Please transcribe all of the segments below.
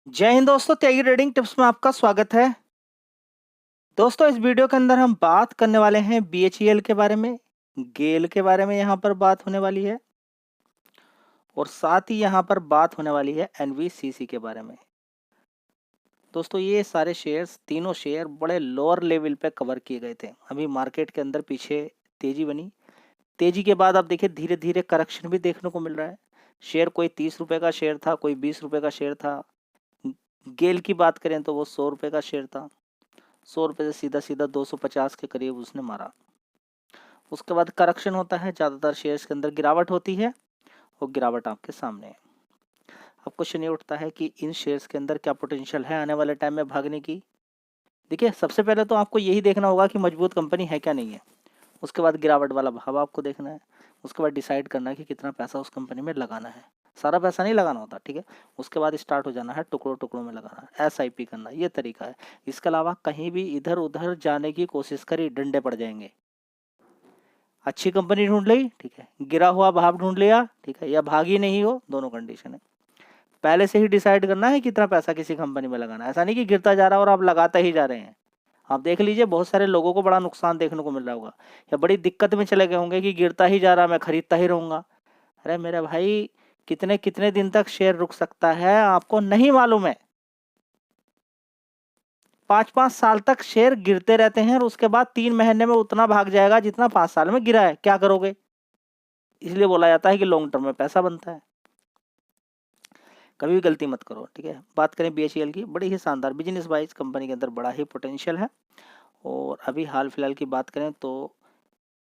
जय हिंद दोस्तों, त्यागी trading tips में आपका स्वागत है। दोस्तों, इस वीडियो के अंदर हम बात करने वाले हैं बीएचईएल के बारे में, गेल के बारे में यहाँ पर बात होने वाली है और साथ ही यहाँ पर बात होने वाली है एनवीसीसी के बारे में। दोस्तों, ये सारे शेयर्स, तीनों शेयर बड़े लोअर लेवल पे कवर किए गए थे। अभी मार्केट के अंदर पीछे तेजी बनी, तेजी के बाद आप देखिए धीरे धीरे करेक्शन भी देखने को मिल रहा है। शेयर कोई 30 रुपए का शेयर था, कोई 20 रुपए का शेयर था। गेल की बात करें तो वो 100 रुपए का शेयर था। 100 रुपए से सीधा सीधा 250 के करीब उसने मारा। उसके बाद करेक्शन होता है, ज़्यादातर शेयर्स के अंदर गिरावट होती है और गिरावट आपके सामने है। अब क्वेश्चन ये उठता है कि इन शेयर्स के अंदर क्या पोटेंशियल है आने वाले टाइम में भागने की। देखिए, सबसे पहले तो आपको यही देखना होगा कि मजबूत कंपनी है क्या नहीं है। उसके बाद गिरावट वाला भाव आपको देखना है। उसके बाद डिसाइड करना है कि कितना पैसा उस कंपनी में लगाना है। सारा पैसा नहीं लगाना होता, ठीक है। उसके बाद स्टार्ट हो जाना है टुकड़ों टुकड़ों में लगाना, एसआईपी करना, ये तरीका है। इसके अलावा कहीं भी इधर उधर जाने की कोशिश करी, डंडे पड़ जाएंगे। अच्छी कंपनी ढूंढ ली, ठीक है, गिरा हुआ भाव ढूंढ लिया, ठीक है, या भागी नहीं हो, दोनों कंडीशन है। पहले से ही डिसाइड करना है कितना पैसा किसी कंपनी में लगाना है। ऐसा नहीं कि गिरता जा रहा है और आप लगाते ही जा रहे हैं। आप देख लीजिए, बहुत सारे लोगों को बड़ा नुकसान देखने को मिल रहा होगा या बड़ी दिक्कत में चले गए होंगे कि गिरता ही जा रहा, मैं खरीदता ही रहूंगा। अरे मेरे भाई, कितने कितने दिन तक शेयर रुक सकता है आपको नहीं मालूम है। 5-5 साल तक शेयर गिरते रहते हैं और उसके बाद 3 महीने में उतना भाग जाएगा जितना 5 साल में गिरा है। क्या करोगे? इसलिए बोला जाता है कि लॉन्ग टर्म में पैसा बनता है। कभी भी गलती मत करो, ठीक है। बात करें बीएचईएल की, बड़ी ही शानदार बिजनेस वाइज कंपनी के अंदर बड़ा ही पोटेंशियल है। और अभी हाल फिलहाल की बात करें तो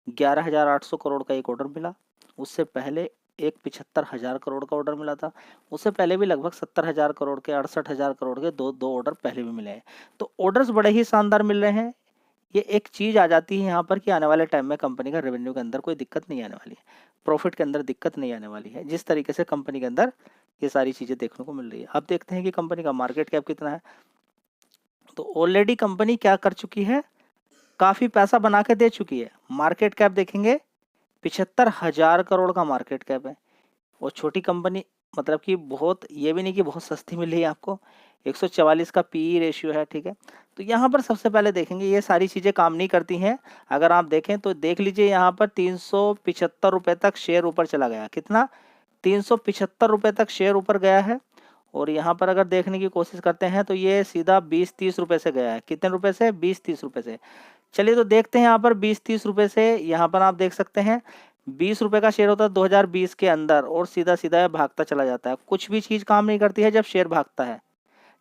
11,800 करोड़ का एक ऑर्डर मिला। उससे पहले एक 75,000 करोड़ का ऑर्डर मिला था। उससे पहले भी लगभग 70,000 करोड़ के, 68,000 करोड़ के दो दो ऑर्डर पहले भी मिले हैं। तो ऑर्डर्स बड़े ही शानदार मिल रहे हैं। ये एक चीज़ आ जाती है यहाँ पर कि आने वाले टाइम में कंपनी का रेवेन्यू के अंदर कोई दिक्कत नहीं आने वाली है, प्रॉफिट के अंदर दिक्कत नहीं आने वाली है, जिस तरीके से कंपनी के अंदर ये सारी चीज़ें देखने को मिल रही है। अब देखते हैं कि कंपनी का मार्केट कैप कितना है। तो ऑलरेडी कंपनी क्या कर चुकी है, काफ़ी पैसा बना के दे चुकी है। मार्केट कैप देखेंगे, 75,000 करोड़ का मार्केट कैप है। और छोटी कंपनी, मतलब कि बहुत, ये भी नहीं कि बहुत सस्ती मिल रही है आपको। 144 का पीई रेशियो है, ठीक है। तो यहाँ पर सबसे पहले देखेंगे, ये सारी चीज़ें काम नहीं करती हैं। अगर आप देखें तो देख लीजिए, यहाँ पर 375 रुपये तक शेयर ऊपर चला गया। कितना? 375 रुपये तक शेयर ऊपर गया है। और यहाँ पर अगर देखने की कोशिश करते हैं तो ये सीधा 20-30 रुपये से गया है। कितने रुपए से? 20-30 रुपये से। चलिए तो देखते हैं यहाँ पर 20-30 रुपये से। यहाँ पर आप देख सकते हैं 20 रुपये का शेयर होता है 2020 के अंदर और सीधा सीधा भागता चला जाता है। कुछ भी चीज़ काम नहीं करती है जब शेयर भागता है।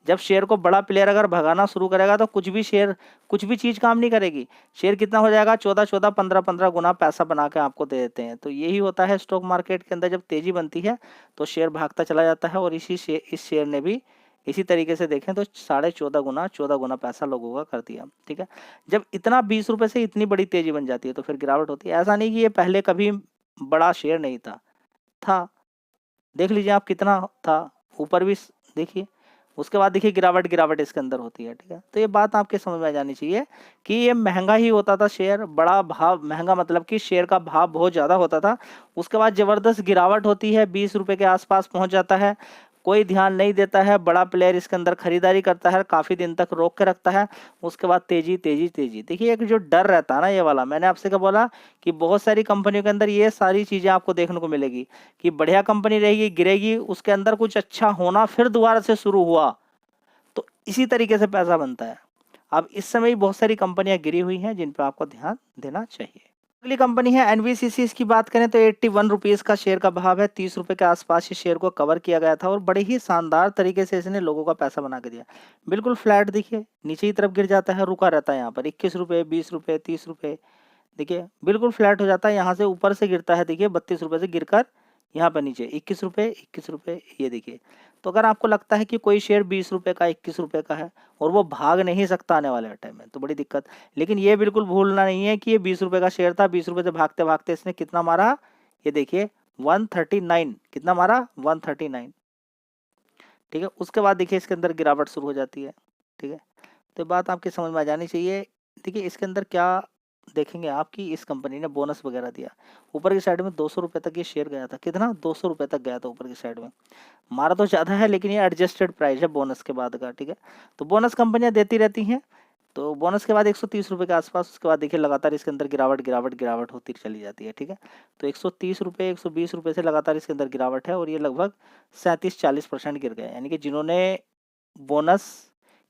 जब शेयर को बड़ा प्लेयर अगर भगाना शुरू करेगा तो कुछ भी चीज़ काम नहीं करेगी। शेयर कितना हो जाएगा? 14-14, 15-15 गुना पैसा बना के आपको दे देते हैं। तो यही होता है स्टॉक मार्केट के अंदर, जब तेज़ी बनती है तो शेयर भागता चला जाता है। और इस शेयर ने भी इसी तरीके से देखें तो 14.5 गुना पैसा लोगों का कर दिया, ठीक है। जब इतना 20 रुपये से इतनी बड़ी तेज़ी बन जाती है तो फिर गिरावट होती है। ऐसा नहीं कि ये पहले कभी बड़ा शेयर नहीं था, था। देख लीजिए आप कितना था, ऊपर भी देखिए। उसके बाद देखिए गिरावट गिरावट इसके अंदर होती है, ठीक है। तो ये बात आपके समझ में आ जानी चाहिए कि ये महंगा ही होता था शेयर, बड़ा भाव, महंगा मतलब कि शेयर का भाव बहुत ज़्यादा होता था। उसके बाद ज़बरदस्त गिरावट होती है, 20 रुपये के आसपास पहुंच जाता है। कोई ध्यान नहीं देता है, बड़ा प्लेयर इसके अंदर खरीदारी करता है, काफ़ी दिन तक रोक के रखता है। उसके बाद तेजी तेजी तेजी, देखिए एक जो डर रहता है ना, ये वाला, मैंने आपसे क्या बोला कि बहुत सारी कंपनियों के अंदर ये सारी चीज़ें आपको देखने को मिलेगी कि बढ़िया कंपनी रहेगी, गिरेगी, उसके अंदर कुछ अच्छा होना, फिर दोबारा से शुरू हुआ, तो इसी तरीके से पैसा बनता है। अब इस समय ही बहुत सारी कंपनियां गिरी हुई हैं जिन पर आपको ध्यान देना चाहिए। अगली कंपनी है एनवीसीसी। इसकी बात करें तो 81 रुपीज़ का शेयर का भाव है। 30 रुपये के आसपास इस शेयर को कवर किया गया था और बड़े ही शानदार तरीके से इसने लोगों का पैसा बना के दिया। बिल्कुल फ्लैट, देखिए नीचे की तरफ गिर जाता है, रुका रहता है यहाँ पर 21 रुपये, 20 रुपये, 30 रुपये, देखिए बिल्कुल फ्लैट हो जाता है। यहाँ से ऊपर से गिरता है, देखिए 32 रुपये से गिरकर यहाँ पर नीचे 21 रुपये, 21 रुपये, ये देखिए। तो अगर आपको लगता है कि कोई शेयर 20 रुपये का, 21 रुपये का है और वो भाग नहीं सकता आने वाले टाइम में, तो बड़ी दिक्कत। लेकिन ये बिल्कुल भूलना नहीं है कि ये 20 रुपये का शेयर था। 20 रुपये से भागते भागते इसने कितना मारा? ये देखिए 139। कितना मारा? 139, ठीक है। उसके बाद देखिए इसके अंदर गिरावट शुरू हो जाती है, ठीक है। तो बात आपकी समझ में आ जानी चाहिए। देखिए इसके अंदर क्या देखेंगे आप कि इस कंपनी ने बोनस वगैरह दिया, ऊपर की साइड में 200 रुपये तक ये शेयर गया था। कितना? 200 रुपये तक गया था ऊपर की साइड में। मारा तो ज़्यादा है, लेकिन ये एडजस्टेड प्राइस है बोनस के बाद का, ठीक है। तो बोनस कंपनियां देती रहती हैं। तो बोनस के बाद 130 रुपये के आसपास, उसके बाद देखिए लगातार इसके अंदर गिरावट गिरावट गिरावट होती चली जाती है, ठीक है। तो 130 रुपये 120 रुपये से लगातार इसके अंदर गिरावट है, और ये लगभग 37-40% गिर गए। यानी कि जिन्होंने बोनस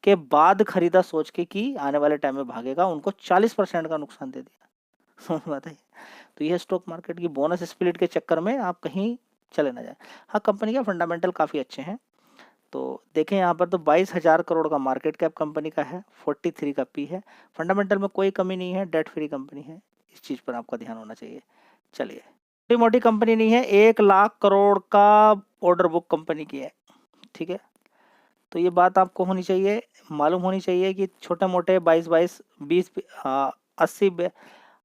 के बाद खरीदा सोच के कि आने वाले टाइम में भागेगा, उनको 40% का नुकसान दे दिया। समझ में आता है? तो यह स्टॉक मार्केट की बोनस स्प्लिट के चक्कर में आप कहीं चले ना जाए। हाँ, कंपनी के फंडामेंटल काफ़ी अच्छे हैं। तो देखें यहाँ पर तो 22,000 करोड़ का मार्केट कैप कंपनी का है, 43 का पी है। फंडामेंटल में कोई कमी नहीं है, डेट फ्री कंपनी है, इस चीज़ पर आपका ध्यान होना चाहिए। चलिए, छोटी मोटी कंपनी नहीं है, 1,00,000 करोड़ का ऑर्डर बुक कंपनी की है, ठीक है। तो ये बात आपको होनी चाहिए, मालूम होनी चाहिए कि छोटे मोटे 22 20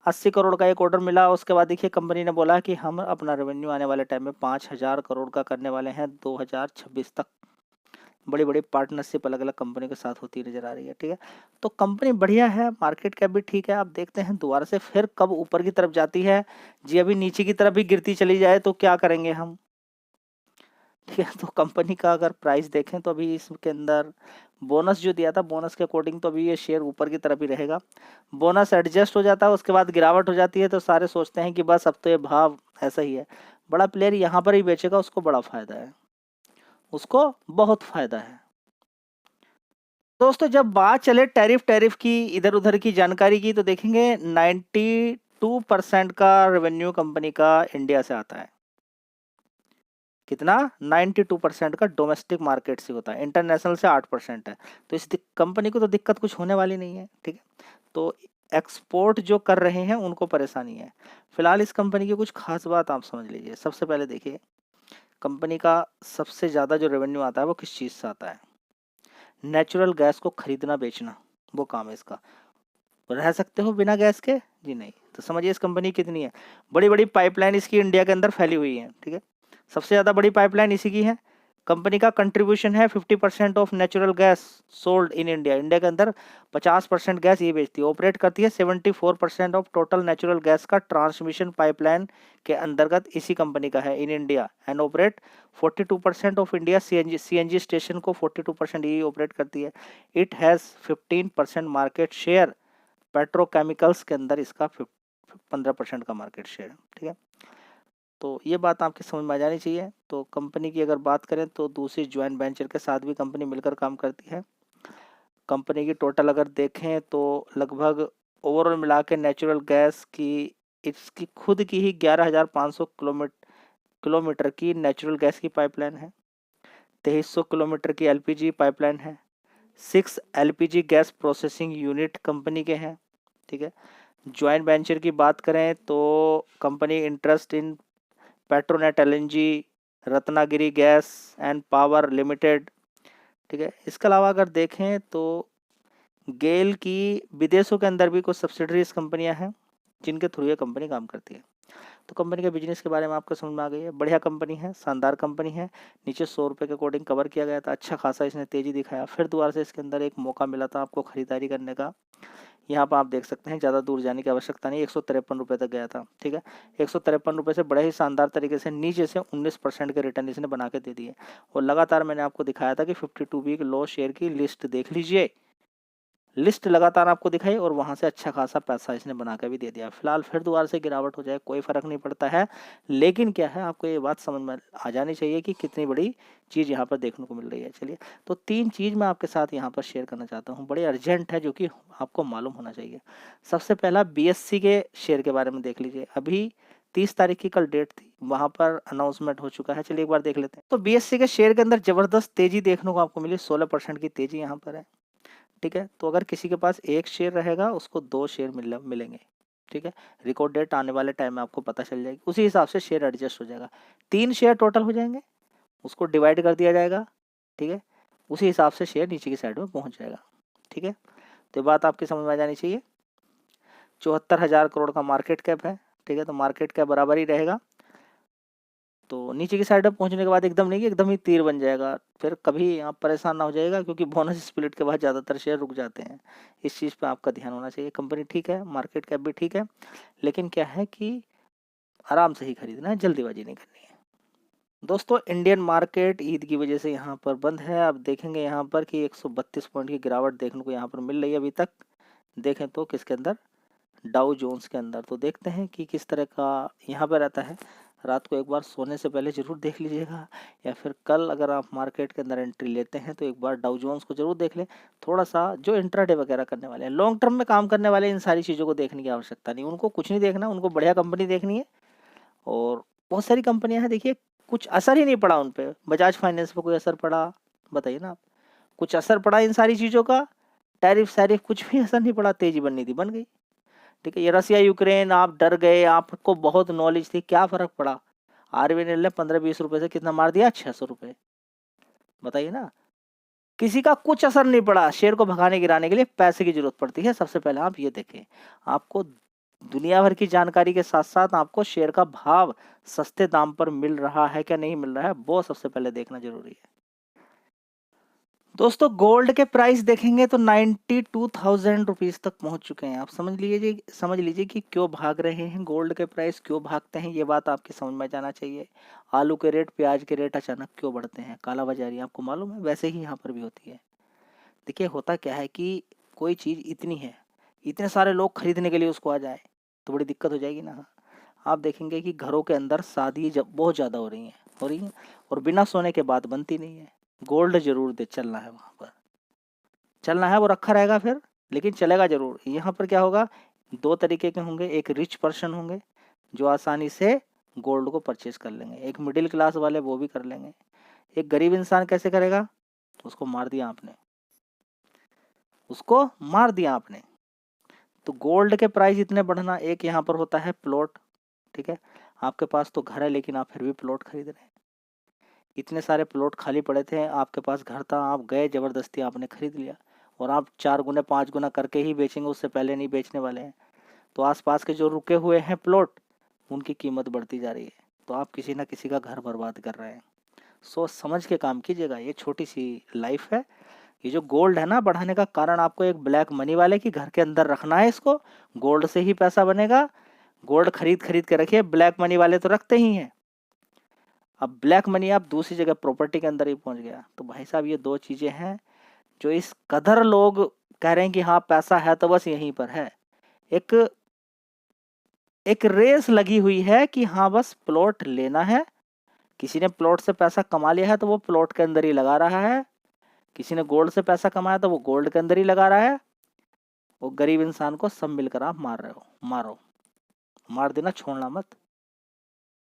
80 करोड़ का एक ऑर्डर मिला। उसके बाद देखिए कंपनी ने बोला कि हम अपना रेवेन्यू आने वाले टाइम में 5,000 करोड़ का करने वाले हैं 2026 तक। बड़ी बड़ी पार्टनरशिप अलग अलग कंपनी के साथ होती नजर आ रही है, ठीक है। तो कंपनी बढ़िया है, मार्केट कैप भी ठीक है। आप देखते हैं दोबारा से फिर कब ऊपर की तरफ जाती है जी। अभी नीचे की तरफ भी गिरती चली जाए तो क्या करेंगे हम, ठीक है। तो कंपनी का अगर प्राइस देखें तो अभी इसके अंदर बोनस जो दिया था, बोनस के अकॉर्डिंग तो अभी ये शेयर ऊपर की तरफ ही रहेगा। बोनस एडजस्ट हो जाता है, उसके बाद गिरावट हो जाती है, तो सारे सोचते हैं कि बस अब तो ये भाव ऐसा ही है। बड़ा प्लेयर यहाँ पर ही बेचेगा, उसको बड़ा फायदा है, उसको बहुत फायदा है। दोस्तों, जब बात चले टैरिफ की इधर उधर की जानकारी की, तो देखेंगे 92% का रेवेन्यू कंपनी का इंडिया से आता है। कितना? 92% का डोमेस्टिक मार्केट से होता है, इंटरनेशनल से 8% है। तो इस कंपनी को तो दिक्कत कुछ होने वाली नहीं है, ठीक है। तो एक्सपोर्ट जो कर रहे हैं उनको परेशानी है। फिलहाल इस कंपनी की कुछ खास बात आप समझ लीजिए। सबसे पहले देखिए, कंपनी का सबसे ज़्यादा जो रेवेन्यू आता है वो किस चीज़ से आता है? नेचुरल गैस को खरीदना बेचना, वो काम है इसका। रह सकते हो बिना गैस के? जी नहीं। तो समझिए इस कंपनी कितनी है। बड़ी बड़ी पाइपलाइन इसकी इंडिया के अंदर फैली हुई है, ठीक है। सबसे ज़्यादा बड़ी पाइपलाइन इसी की है। कंपनी का कंट्रीब्यूशन है 50% of natural gas sold in India. India के अंदर 50% गैस ये बेचती है। ऑपरेट करती है 74% ऑफ टोटल नेचुरल गैस का ट्रांसमिशन पाइपलाइन के अंतर्गत इसी कंपनी का है in India. And operate 42% of India CNG station को 42% ये ऑपरेट करती है। It has 15% market share. Petrochemicals के अंदर इसका 15% का मार्केट शेयर है, ठीक है। तो ये बात आपकी समझ में आ जानी चाहिए। तो कंपनी की अगर बात करें तो दूसरी ज्वाइंट वेंचर के साथ भी कंपनी मिलकर काम करती है। कंपनी की टोटल अगर देखें तो लगभग ओवरऑल मिला के नेचुरल गैस की इसकी खुद की ही 11,500 किलोमीटर की नेचुरल गैस की पाइपलाइन है। 2300 किलोमीटर की एलपीजी पाइपलाइन है। 6 LPG gas processing unit company के हैं, ठीक है। ज्वाइंट वेंचर की बात करें तो company interest in Petronet LNG, Ratnagiri gas and power limited, ठीक है। इसके अलावा अगर देखें तो गेल की विदेशों के अंदर भी कुछ सब्सिडरीज कंपनियां हैं जिनके थ्रू ये कंपनी काम करती है। तो कंपनी के बिजनेस के बारे में आपको समझ में आ गई है। बढ़िया कंपनी है, शानदार कंपनी है। नीचे 100 रुपये के अकॉर्डिंग कवर किया गया था, अच्छा खासा इसने तेजी दिखाया। फिर दोबारा से इसके अंदर एक मौका मिला था आपको खरीदारी करने का। यहाँ पर आप देख सकते हैं, ज़्यादा दूर जाने की आवश्यकता नहीं, 153 रुपये तक गया था, ठीक है। 153 रुपये से बड़े ही शानदार तरीके से नीचे से 19% के रिटर्न इसने बना के दे दिए। और लगातार मैंने आपको दिखाया था कि 52 वीक लो शेयर की लिस्ट देख लीजिए, लिस्ट लगातार आपको दिखाई और वहां से अच्छा खासा पैसा इसने बना के भी दे दिया। फिलहाल फिर दोबारा से गिरावट हो जाए कोई फर्क नहीं पड़ता है, लेकिन क्या है, आपको ये बात समझ में आ जानी चाहिए कि कितनी बड़ी चीज़ यहाँ पर देखने को मिल रही है। चलिए, तो 3 चीज़ मैं आपके साथ यहाँ पर शेयर करना चाहता हूँ, बड़े अर्जेंट है, जो कि आपको मालूम होना चाहिए। सबसे पहला बीएससी के शेयर के बारे में देख लीजिए। अभी 30 तारीख की कल डेट थी, वहां पर अनाउंसमेंट हो चुका है। चलिए एक बार देख लेते हैं। तो बीएससी के शेयर के अंदर जबरदस्त तेजी देखने को आपको मिली, 16% की तेजी यहाँ पर है, ठीक है। तो अगर किसी के पास 1 शेयर रहेगा उसको 2 शेयर मिलेंगे, ठीक है। रिकॉर्ड डेट आने वाले टाइम में आपको पता चल जाएगी, उसी हिसाब से शेयर एडजस्ट हो जाएगा। 3 शेयर टोटल हो जाएंगे, उसको डिवाइड कर दिया जाएगा, ठीक है। उसी हिसाब से शेयर नीचे की साइड में पहुंच जाएगा, ठीक है। तो ये बात आपकी समझ में आ जानी चाहिए। 74,000 करोड़ का मार्केट कैप है, ठीक है। तो मार्केट कैप बराबर ही रहेगा। तो नीचे की साइड में पहुंचने के बाद एकदम नहीं कि एकदम ही तीर बन जाएगा, फिर कभी आप परेशान ना हो जाएगा, क्योंकि बोनस स्प्लिट के बाद ज़्यादातर शेयर रुक जाते हैं। इस चीज़ पे आपका ध्यान होना चाहिए। कंपनी ठीक है, मार्केट कैप भी ठीक है, लेकिन क्या है कि आराम से ही खरीदना है, जल्दीबाजी नहीं करनी है। दोस्तों इंडियन मार्केट ईद की वजह से यहाँ पर बंद है। आप देखेंगे यहाँ पर कि 132 पॉइंट की गिरावट देखने को यहाँ पर मिल रही है अभी तक। देखें तो किसके अंदर, डाउ जोन्स के अंदर। तो देखते हैं कि किस तरह का यहाँ पर रहता है। रात को एक बार सोने से पहले ज़रूर देख लीजिएगा, या फिर कल अगर आप मार्केट के अंदर एंट्री लेते हैं तो एक बार डाउ जोन्स को ज़रूर देख लें। थोड़ा सा जो इंट्राडे वगैरह करने वाले हैं, लॉन्ग टर्म में काम करने वाले, इन सारी चीज़ों को देखने की आवश्यकता नहीं, उनको कुछ नहीं देखना, उनको बढ़िया कंपनी देखनी है। और बहुत सारी कंपनियां हैं, देखिए कुछ असर ही नहीं पड़ा उन पे। बजाज फाइनेंस पे कोई असर पड़ा, बताइए ना आप। कुछ असर पड़ा इन सारी चीज़ों का? टैरिफ सैरिफ कुछ भी असर नहीं पड़ा, तेजी बननी थी बन गई। ठीक है, ये रसिया यूक्रेन आप डर गए, आपको बहुत नॉलेज थी, क्या फर्क पड़ा? आरबीएल ने 15-20 रुपए से कितना मार दिया, 600 रुपए। बताइए ना, किसी का कुछ असर नहीं पड़ा। शेयर को भगाने गिराने के लिए पैसे की जरूरत पड़ती है। सबसे पहले आप ये देखें, आपको दुनिया भर की जानकारी के साथ साथ आपको शेयर का भाव सस्ते दाम पर मिल रहा है क्या नहीं मिल रहा है, वो सबसे पहले देखना जरूरी है। दोस्तों गोल्ड के प्राइस देखेंगे तो 92,000 रुपीज तक पहुंच चुके हैं। आप समझ लीजिए कि क्यों भाग रहे हैं गोल्ड के प्राइस, क्यों भागते हैं, ये बात आपकी समझ में जाना चाहिए। आलू के रेट, प्याज के रेट अचानक क्यों बढ़ते हैं? कालाबाजारी आपको मालूम है, वैसे ही यहाँ पर भी होती है। देखिए होता क्या है कि कोई चीज़ इतनी है, इतने सारे लोग खरीदने के लिए उसको आ जाए तो बड़ी दिक्कत हो जाएगी ना। आप देखेंगे कि घरों के अंदर शादी जब बहुत ज़्यादा हो रही हैं, और बिना सोने के बाद बनती नहीं है। गोल्ड जरूर दे चलना है, वहाँ पर चलना है, वो रखा रहेगा फिर, लेकिन चलेगा जरूर। यहाँ पर क्या होगा, दो तरीके के होंगे। एक रिच पर्सन होंगे जो आसानी से गोल्ड को परचेज कर लेंगे, एक मिडिल क्लास वाले वो भी कर लेंगे। एक गरीब इंसान कैसे करेगा? उसको मार दिया आपने, उसको मार दिया आपने। तो गोल्ड के प्राइस इतने बढ़ना, एक यहाँ पर होता है प्लॉट। ठीक है, आपके पास तो घर है लेकिन आप फिर भी प्लॉट खरीद रहे हैं। इतने सारे प्लॉट खाली पड़े थे, आपके पास घर था, आप गए जबरदस्ती आपने खरीद लिया, और आप 4 गुना 5 गुना करके ही बेचेंगे, उससे पहले नहीं बेचने वाले हैं। तो आसपास के जो रुके हुए हैं प्लॉट, उनकी कीमत बढ़ती जा रही है, तो आप किसी ना किसी का घर बर्बाद कर रहे हैं। सोच समझ के काम कीजिएगा, ये छोटी सी लाइफ है। ये जो गोल्ड है ना, बढ़ाने का कारण आपको एक ब्लैक मनी वाले की घर के अंदर रखना है इसको। गोल्ड से ही पैसा बनेगा, गोल्ड खरीद खरीद के रखिए। ब्लैक मनी वाले तो रखते ही हैं, अब ब्लैक मनी आप दूसरी जगह प्रॉपर्टी के अंदर ही पहुंच गया। तो भाई साहब ये दो चीजें हैं जो इस कदर लोग कह रहे हैं कि हाँ पैसा है तो बस यहीं पर है। एक एक रेस लगी हुई है कि हाँ बस प्लॉट लेना है। किसी ने प्लॉट से पैसा कमा लिया है तो वो प्लॉट के अंदर ही लगा रहा है, किसी ने गोल्ड से पैसा कमाया तो वो गोल्ड के अंदर ही लगा रहा है। वो गरीब इंसान को सब मिलकर आप मार रहे हो। मारो, मार देना, छोड़ना मत।